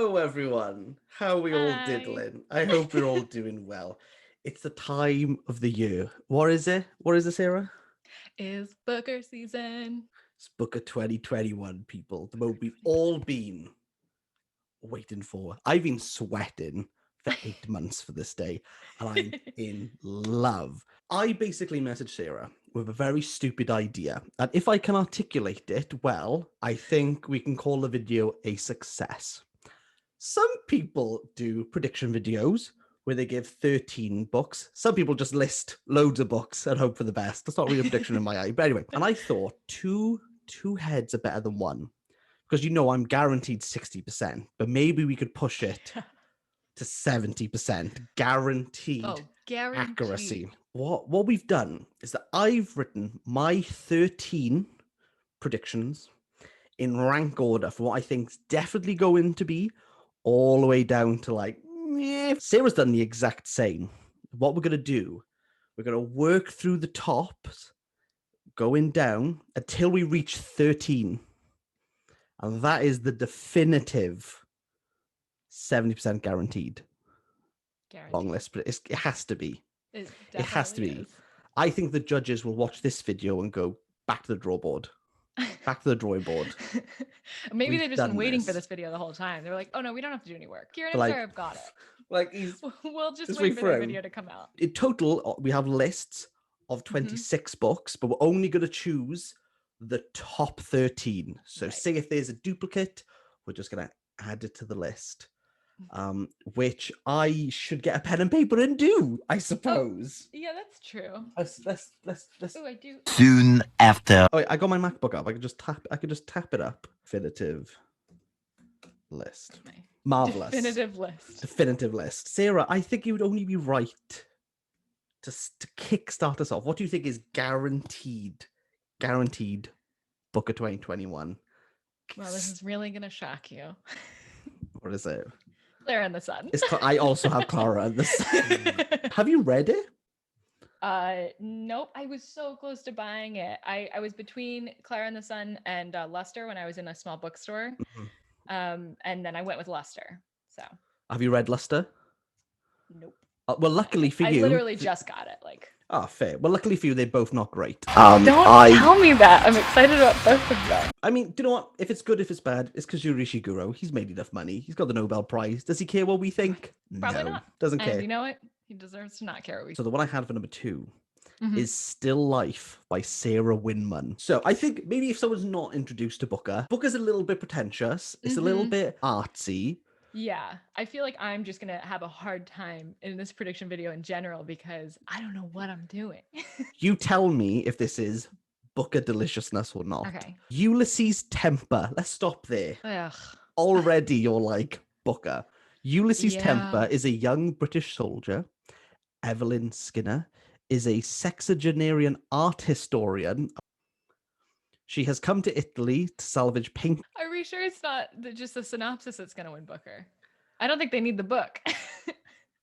Hello, everyone. How are we all Hi. diddling? I hope we're all doing well. It's the time of the year. What is it? What is this, Sarah? Is Booker season. It's Booker 2021, people. The moment we've all been waiting for. I've been sweating for 8 months for this day, and I'm in love. I basically messaged Sarah with a very stupid idea, and if I can articulate it well, I think we can call the video a success. Some people do prediction videos where they give 13 books. Some people just list loads of books and hope for the best. That's not really a prediction in my eye. But anyway, and I thought two heads are better than one. Because I'm guaranteed 60%, but maybe we could push it to 70%. Guaranteed accuracy. Guaranteed. What we've done is that I've written my 13 predictions in rank order for what I think's definitely going to be, all the way down to Sarah's done the exact same. What we're going to do, we're going to work through the tops, going down until we reach 13. And that is the definitive 70% guaranteed long list. But it has to be. It has to be. is. I think the judges will watch this video and go, back to the drawboard. Back to the drawing board. Maybe We've they've just been done waiting this. for this video the whole time. They're like, oh no, we don't have to do any work. Kieran But, and Sarah have got it. We'll just wait for the video to come out. In total, we have lists of 26 books, but we're only going to choose the top 13. So Right. say if there's a duplicate, we're just going to add it to the list, which I should get a pen and paper and do, I suppose. Yeah, that's true. Let's. Oh, I do. Soon after. Oh, wait, I got my MacBook up. I could just tap it up. Definitive list. Marvelous. Definitive list. Sarah, I think it would only be right to kickstart us off. What do you think is guaranteed Booker 2021? Well, this is really going to shock you. What is it? Clara and the Sun. I also have Clara and the Sun. Have you read it? Nope. I was so close to buying it. I was between Clara and the Sun and Luster when I was in a small bookstore. And then I went with Luster. So. Have you read Luster? Nope. Well, luckily for you, I literally just got it. Fair. Well, luckily for you, they're both not great. Don't tell me that. I'm excited about both of them. I mean, do you know what? If it's good, if it's bad, it's because Yuri Ishiguro. He's made enough money. He's got the Nobel Prize. Does he care what we think? Probably no, not. Doesn't care. And you know what? He deserves to not care what we think. So the one I had for number 2 is Still Life by Sarah Winman. So I think maybe if someone's not introduced to Booker's a little bit pretentious. It's a little bit artsy. Yeah, I feel like I'm just going to have a hard time in this prediction video in general because I don't know what I'm doing. You tell me if this is Booker deliciousness or not. Okay. Ulysses Temper. Let's stop there. Ugh. Already you're like, Booker. Ulysses Temper is a young British soldier. Evelyn Skinner is a sexagenarian art historian. She has come to Italy to salvage paint. Are we sure it's not just the synopsis that's going to win Booker? I don't think they need the book.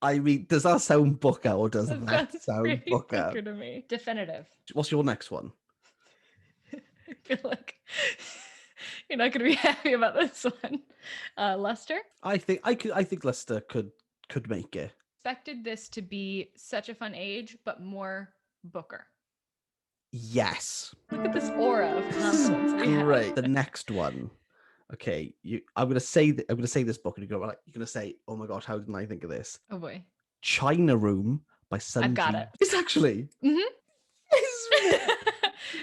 I mean, does that sound Booker or does that sound Booker? To me. Definitive. What's your next one? I feel like you're not going to be happy about this one. Luster? I think Leicester could make it. Expected this to be such a fun age, but more Booker. Yes. Look at this aura of confidence we have. Great. The next one. Okay, I'm gonna say this book, and you're gonna say, "Oh my gosh, how didn't I think of this?" Oh boy. China Room by Sunji. I've got it. It's actually.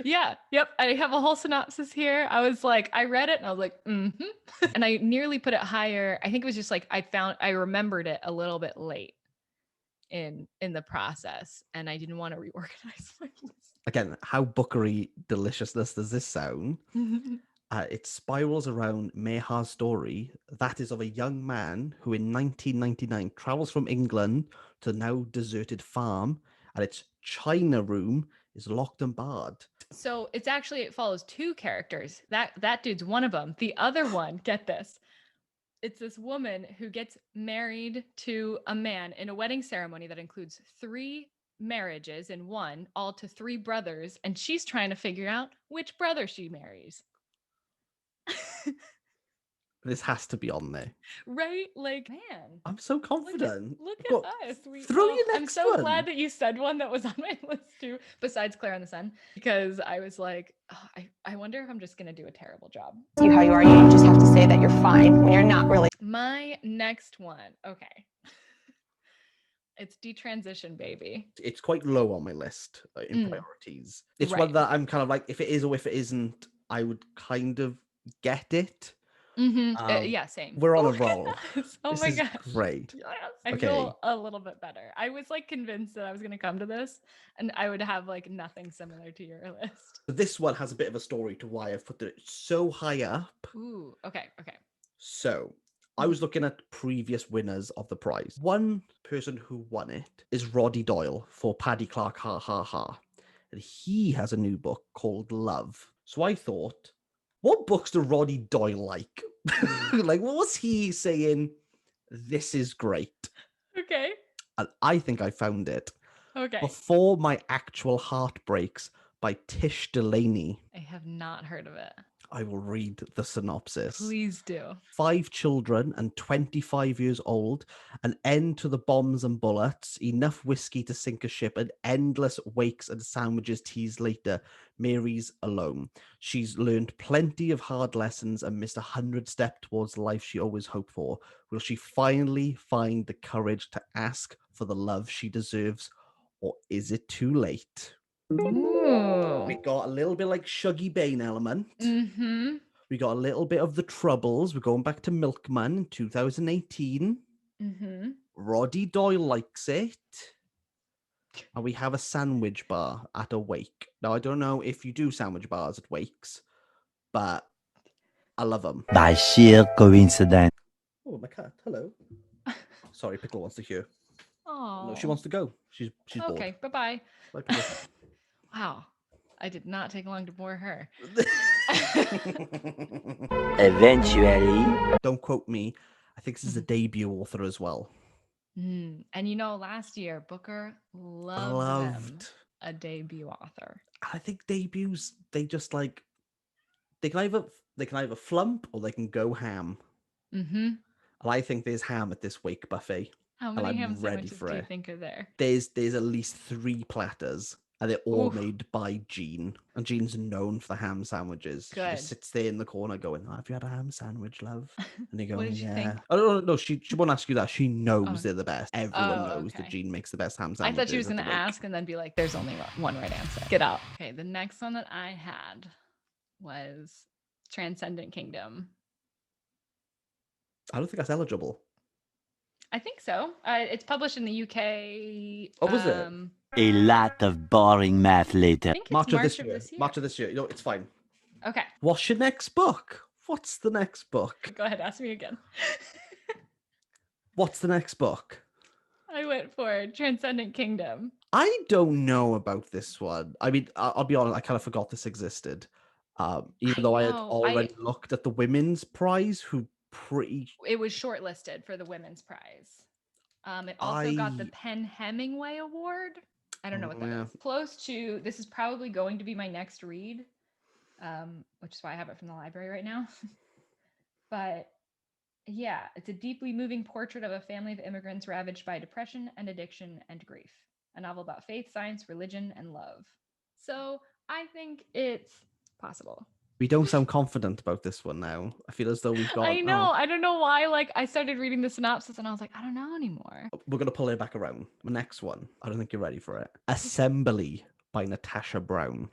Yeah. Yep. I have a whole synopsis here. I was like, I read it and I was like, and I nearly put it higher. I think it was just like I remembered it a little bit late in the process, and I didn't want to reorganize my list. Again, how bookery deliciousness does this sound? It spirals around Mehar's story. That is of a young man who in 1999 travels from England to the now deserted farm, and its China Room is locked and barred. So it follows two characters. That dude's one of them. The other one, get this. It's this woman who gets married to a man in a wedding ceremony that includes 3 marriages in one, all to 3 brothers, and she's trying to figure out which brother she marries. This has to be on there. Right? Like, man. I'm so confident. Look Go- at us. Throw your I'm next so one. glad that you said one that was on my list too, besides Claire on the Sun, because I was like, oh, I wonder if I'm just gonna do a terrible job. You how you are, you just have to say that you're fine when you're not really. My next one, okay. It's Detransition Baby. It's quite low on my list in priorities. It's one Right. that I'm kind of like, if it is or if it isn't, I would kind of get it. Yeah, same. We're on a Look at roll. us. Oh This my is gosh. great. Yes. I Okay. feel a little bit better. I was like convinced that I was going to come to this and I would have like nothing similar to your list. But this one has a bit of a story to why I've put it so high up. Ooh, okay. So I was looking at previous winners of the prize. One person who won it is Roddy Doyle for Paddy Clark Ha Ha Ha. And he has a new book called Love. So I thought, what books do Roddy Doyle like? Like, what was he saying? This is great. Okay. And I think I found it. Okay. Before My Actual Heart Breaks by Tish Delaney. I have not heard of it. I will read the synopsis. Please do. 5 children and 25 years old, an end to the bombs and bullets, enough whiskey to sink a ship, and endless wakes and sandwiches teased later. Mary's alone. She's learned plenty of hard lessons and missed 100 steps towards the life she always hoped for. Will she finally find the courage to ask for the love she deserves, or is it too late? Ooh. We got a little bit like Shuggy Bane element. Mm-hmm. We got a little bit of the Troubles. We're going back to Milkman in 2018. Mm-hmm. Roddy Doyle likes it. And we have a sandwich bar at a wake. Now, I don't know if you do sandwich bars at wakes, but I love them. By sheer coincidence. Oh, my cat. Hello. Sorry, Pickle wants to hear. Oh. No, she wants to go. She's bored. Okay, bye-bye. Bye, Pickle. Wow. I did not take long to bore her. Eventually. Don't quote me. I think this is a debut author as well. And you know, last year, Booker loved them a debut author. I think debuts, they just like, they can either flump or they can go ham. Mm-hmm. And I think there's ham at this wake buffet. How many ham sandwiches do you think are there? There's at least 3 platters, and they're all made by Jean. And Jean's known for the ham sandwiches. Good. She just sits there in the corner going, "Oh, have you had a ham sandwich, love?" And you go, What did she think? Oh, no, she won't ask you that. She knows they're the best. Everyone knows that okay. Jean makes the best ham I sandwiches. thought she was going to ask and then be like, there's only one right answer. Get out. Okay, the next one that I had was Transcendent Kingdom. I don't think that's eligible. I think so. It's published in the UK. Oh, was it? A lot of boring math later. I think it's March of this year. year. March of this year. You know, it's fine. Okay. What's your next book? What's the next book? Go ahead, ask me again. What's the next book? I went for Transcendent Kingdom. I don't know about this one. I mean, I'll be honest, I kind of forgot this existed. Even though I had already looked at the women's prize, it was shortlisted for the women's prize. It also got the Penn Hemingway Award. I don't know what that is. Close to, this is probably going to be my next read, which is why I have it from the library right now. But yeah, it's a deeply moving portrait of a family of immigrants ravaged by depression and addiction and grief. A novel about faith, science, religion, and love. So I think it's possible. We don't sound confident about this one now. I feel as though we've got... I know. I don't know why. Like, I started reading the synopsis and I was like, I don't know anymore. We're going to pull it back around. The next one. I don't think you're ready for it. Assembly by Natasha Brown.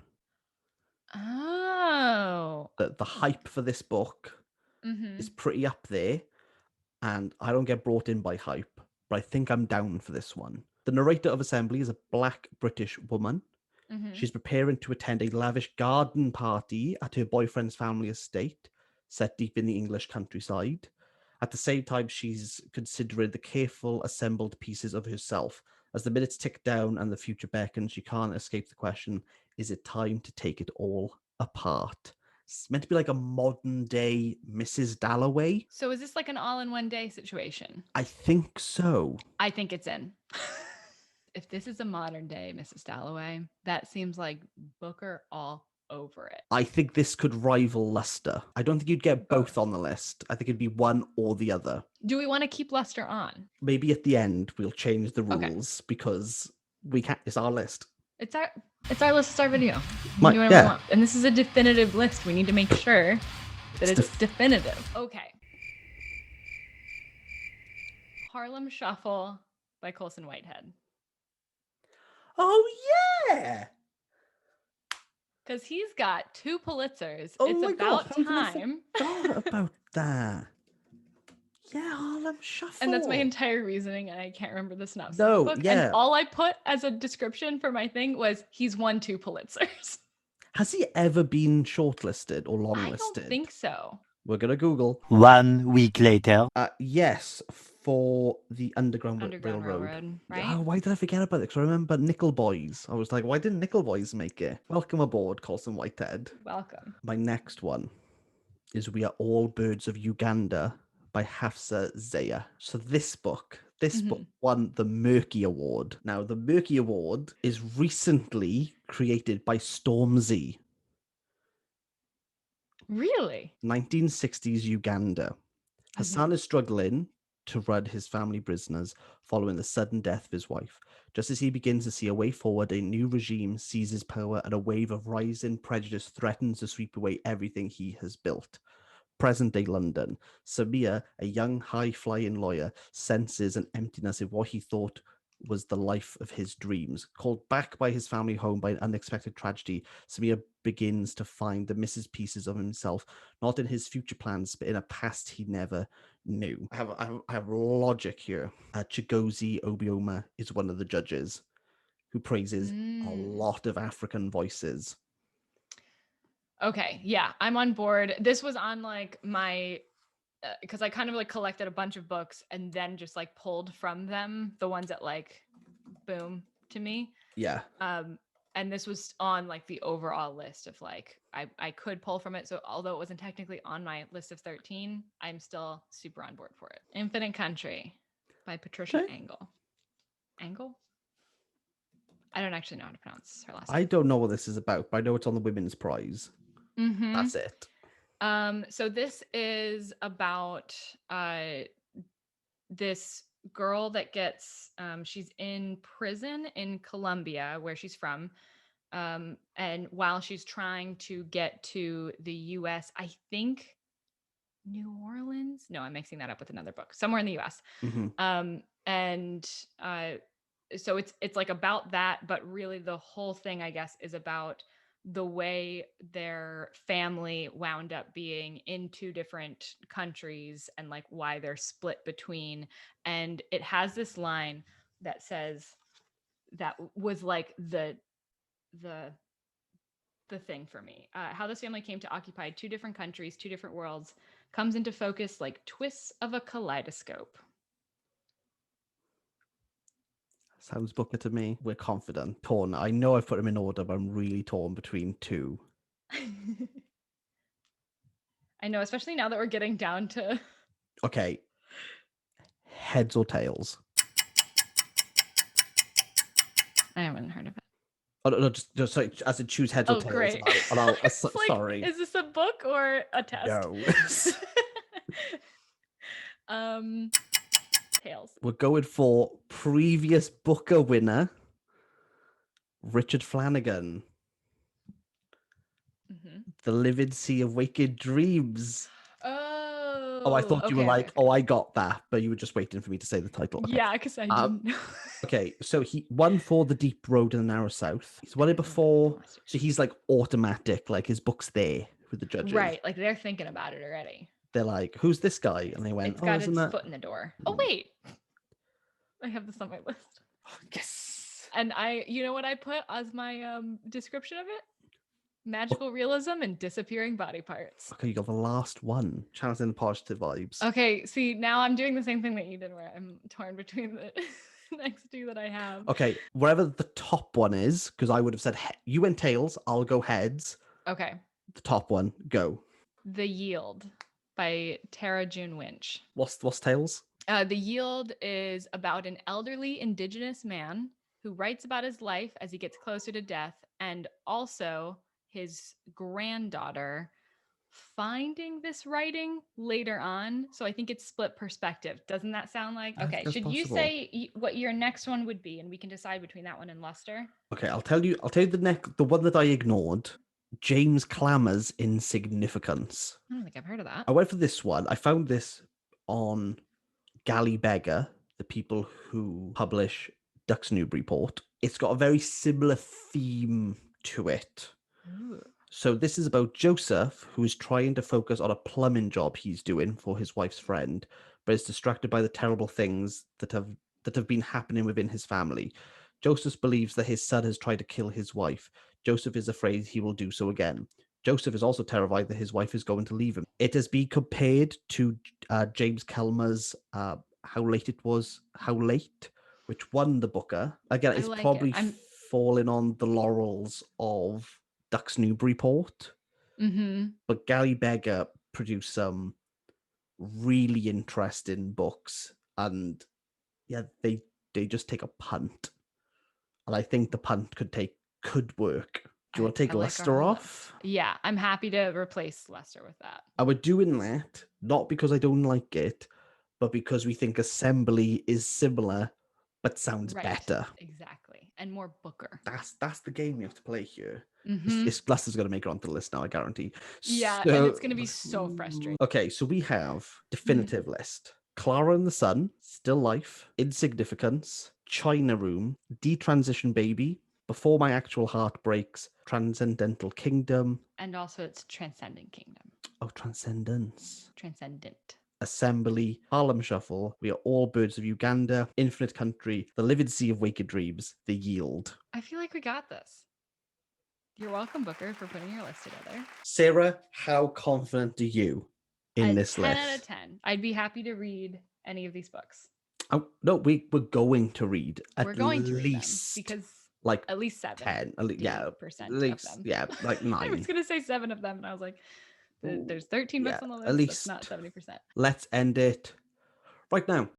Oh. The hype for this book is pretty up there. And I don't get brought in by hype, but I think I'm down for this one. The narrator of Assembly is a Black British woman. She's preparing to attend a lavish garden party at her boyfriend's family estate, set deep in the English countryside. At the same time, she's considering the careful assembled pieces of herself. As the minutes tick down and the future beckons, she can't escape the question, is it time to take it all apart? It's meant to be like a modern day Mrs. Dalloway. So is this like an all-in-one day situation? I think so. I think it's in. If this is a modern day Mrs. Dalloway, that seems like Booker all over it. I think this could rival Luster. I don't think you'd get both on the list. I think it'd be one or the other. Do we want to keep Luster on? Maybe at the end we'll change the Okay. rules because we can't. It's our list. It's our list, it's our video. We can My- do whatever yeah. we want. And this is a definitive list. We need to make sure that it's definitive. Okay. Harlem Shuffle by Colson Whitehead. Oh yeah. Because he's got 2 Pulitzers. Oh It's my God, about how did I time. Forgot about that. Yeah, Harlem Shuffle. And that's my entire reasoning, and I can't remember the synopsis No, of the book. yeah. And all I put as a description for my thing was he's won 2 Pulitzers. Has he ever been shortlisted or I longlisted? don't think so. We're gonna Google. 1 week later. Yes, for the Underground Railroad, right? Oh, why did I forget about it? Because I remember Nickel Boys. I was like, why didn't Nickel Boys make it? Welcome aboard, Colson Whitehead. Welcome. My next one is We Are All Birds of Uganda by Hafsa Zaya. So this book won the Murky Award. Now, the Murky Award is recently created by Stormzy. Really? 1960s Uganda. Hassan is struggling to run his family business following the sudden death of his wife. Just as he begins to see a way forward, a new regime seizes power and a wave of rising prejudice threatens to sweep away everything he has built. Present-day London. Samir, a young, high-flying lawyer, senses an emptiness in what he thought was the life of his dreams. Called back by his family home by an unexpected tragedy, Samir begins to find the missing pieces of himself, not in his future plans, but in a past he never knew. I have logic here. Chigozie Obioma is one of the judges who praises a lot of African voices. Okay, yeah, I'm on board. This was on like my because I kind of like collected a bunch of books and then just like pulled from them the ones that like boom to me. Yeah. And this was on like the overall list of like I could pull from it. So although it wasn't technically on my list of 13, I'm still super on board for it. Infinite Country by Patricia Engel. Engel? I don't actually know how to pronounce her last name. I don't know what this is about, but I know it's on the Women's Prize. That's it. So this is about this girl that gets she's in prison in Colombia, where she's from. And while she's trying to get to the US, I think New Orleans. No, I'm mixing that up with another book. Somewhere in the US. So it's like about that, but really the whole thing, I guess, is about the way their family wound up being in 2 different countries and like why they're split between. And it has this line that says that was like the thing for me. How this family came to occupy 2 different countries, 2 different worlds, comes into focus like twists of a kaleidoscope. Sounds Booker to me. We're confident. Torn. I know I've put them in order, but I'm really torn between 2. I know, especially now that we're getting down to... Okay. Heads or tails? I haven't heard of it. Oh, no, just sorry, as in choose heads or tails. Great. Sorry. Is this a book or a test? No. Tails. We're going for previous Booker winner, Richard Flanagan. The Livid Sea of Wicked Dreams. Oh, I thought you were like, oh, I got that, but you were just waiting for me to say the title. Okay. Yeah, because I didn't know. Okay, so he won for The Deep Road and the Narrow South. He's won it before, so he's like automatic, like his book's there with the judges. Right, like they're thinking about it already. They're like, who's this guy? And they went, it's got its foot in the door. Oh, wait. I have this on my list. Yes. And you know what I put as my description of it? Magical realism and disappearing body parts. Okay, you got the last one. Channeling the positive vibes. Okay, see, now I'm doing the same thing that you did where I'm torn between the next 2 that I have. Okay, wherever the top one is, because I would have said, you went tails, I'll go heads. Okay. The top one, go. The Yield by Tara June Winch. What's tails? The Yield is about an elderly indigenous man who writes about his life as he gets closer to death and also his granddaughter finding this writing later on. So I think it's split perspective. Doesn't that sound like? I think Okay. that's Should you possible. say what your next one would be, and we can decide between that one and Luster? Okay, I'll tell you the one that I ignored. James Clammer's Insignificance. I don't think I've heard of that. I went for this one. I found this on Galley Beggar, the people who publish Duck's Newburyport. It's got a very similar theme to it. Ooh. So this is about Joseph, who is trying to focus on a plumbing job he's doing for his wife's friend, but is distracted by the terrible things that have been happening within his family. Joseph believes that his son has tried to kill his wife. Joseph is afraid he will do so again. Joseph is also terrified that his wife is going to leave him. It has been compared to James Kelmer's How Late It Was, How Late, which won the Booker. Again, it's like it. probably falling on the laurels of Duck's Newburyport. But Galley Beggar produced some really interesting books, and yeah, they just take a punt, and I think the punt could work. Do you want to take Lester off? Yeah, I'm happy to replace Lester with that. And we're doing that not because I don't like it, but because we think Assembly is similar but sounds better. Exactly. And more Booker. That's the game we have to play here. This Lester's going to make it onto the list now, I guarantee. Yeah, so, and it's going to be so frustrating. Okay, so we have definitive list. Clara and the Sun, Still Life, Insignificance, China Room, Detransition Baby, Before My Actual Heart Breaks, Transcendental Kingdom. And also it's Transcendent Kingdom. Oh, Transcendence. Transcendent. Assembly, Harlem Shuffle, We Are All Birds of Uganda, Infinite Country, The Livid Sea of Wicked Dreams, The Yield. I feel like we got this. You're welcome, Booker, for putting your list together. Sarah, how confident are you in this list? 10 out of 10. I'd be happy to read any of these books. Oh, no, we're going to read We're going to read them because like at least 7. 10, yeah, at of least, them. yeah, like 9. I was going to say 7 of them, and I was like, there's 13 books on the list. At least That's not 70%. Let's end it right now.